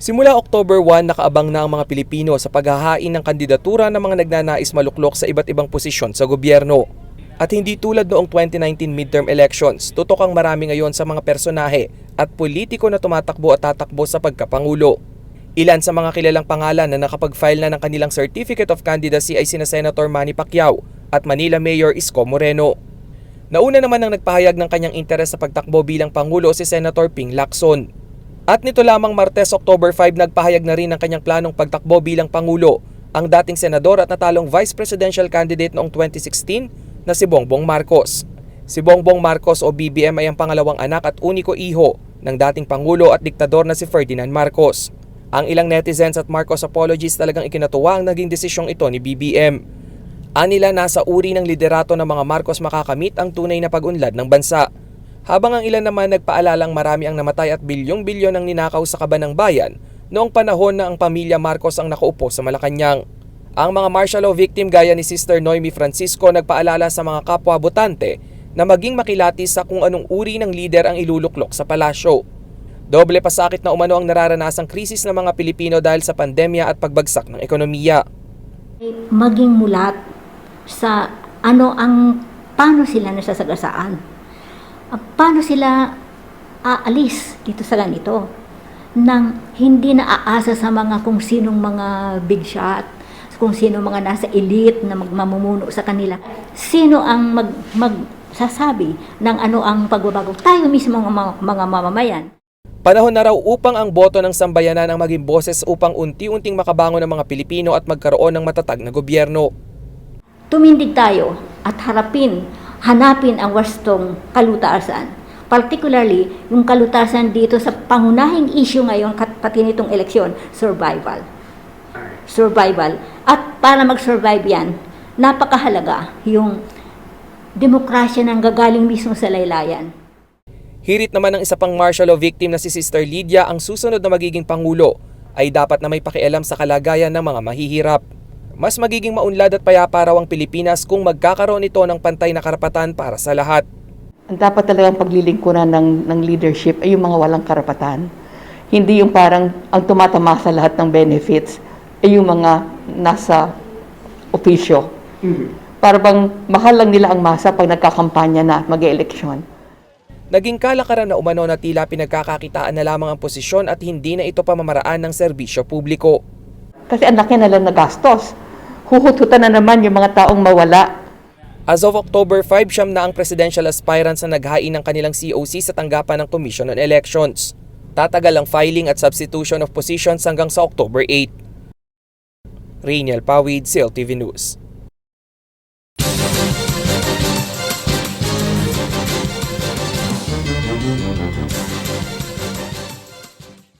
Simula October 1, nakaabang na ang mga Pilipino sa paghahain ng kandidatura ng mga nagnanais maluklok sa iba't ibang posisyon sa gobyerno. At hindi tulad noong 2019 midterm elections, tutok ang marami ngayon sa mga personahe at politiko na tumatakbo at tatakbo sa pagkapangulo. Ilan sa mga kilalang pangalan na nakapag-file na ng kanilang Certificate of Candidacy ay sina Senator Manny Pacquiao at Manila Mayor Isko Moreno. Nauna naman ang nagpahayag ng kanyang interes sa pagtakbo bilang Pangulo si Senator Ping Lacson. At nito lamang Martes, October 5, nagpahayag na rin ng kanyang planong pagtakbo bilang Pangulo ang dating senador at natalong Vice Presidential Candidate noong 2016 na si Bongbong Marcos. Si Bongbong Marcos o BBM ay ang pangalawang anak at uniko iho ng dating Pangulo at diktador na si Ferdinand Marcos. Ang ilang netizens at Marcos apologists talagang ikinatuwa ang naging desisyong ito ni BBM. Anila nasa uri ng liderato ng mga Marcos makakamit ang tunay na pag-unlad ng bansa. Habang ang ilan naman nagpaalalang marami ang namatay at bilyong-bilyon ang ninakaw sa kaban ng bayan noong panahon na ang pamilya Marcos ang nakaupo sa Malacanang. Ang mga martial law victim gaya ni Sister Noemi Francisco nagpaalala sa mga kapwa botante na maging makilatis sa kung anong uri ng lider ang iluluklok sa palasyo. Doble pasakit na umano ang nararanasang krisis ng mga Pilipino dahil sa pandemya at pagbagsak ng ekonomiya. Maging mulat sa paano sila nasasagasaan. Paano sila aalis dito sa ganito nang hindi na aasa sa mga kung sinong mga big shot, kung sino mga nasa elite na magmamumuno sa kanila. Sino ang magsasabi ng ano ang pagbabago? Tayo mismo mga mamamayan. Panahon na raw upang ang boto ng sambayanan ang maging boses upang unti-unting makabangon ng mga Pilipino at magkaroon ng matatag na gobyerno. Tumindig tayo at hanapin ang wastong kalutasan. Particularly, yung kalutasan dito sa pangunahing issue ngayon, pati nitong eleksyon, survival. Survival. At para mag-survive yan, napakahalaga yung demokrasya ng gagaling mismo sa laylayan. Hirit naman ng isa pang martial law victim na si Sister Lydia, ang susunod na magiging Pangulo ay dapat na may pakialam sa kalagayan ng mga mahihirap. Mas magiging maunlad at payapa raw ang Pilipinas kung magkakaroon ito ng pantay na karapatan para sa lahat. Ang dapat talagang paglilingkuran ng leadership ay yung mga walang karapatan. Hindi yung parang ang tumatama sa lahat ng benefits ay yung mga nasa opisyo. Para bang mahal lang nila ang masa pag nagkakampanya na mag-eleksyon. Naging kalakaran na umano na tila pinagkakakitaan na lamang ang posisyon at hindi na ito pamamaraan ng serbisyo publiko. Kasi ang laki na lang na gastos. Huhututan na naman yung mga taong mawala. As of October 5, siyam na ang presidential aspirants na naghain ng kanilang COC sa tanggapan ng Commission on Elections. Tatagal ang filing at substitution of positions hanggang sa October 8. Rainiel Pawid, CLTV News.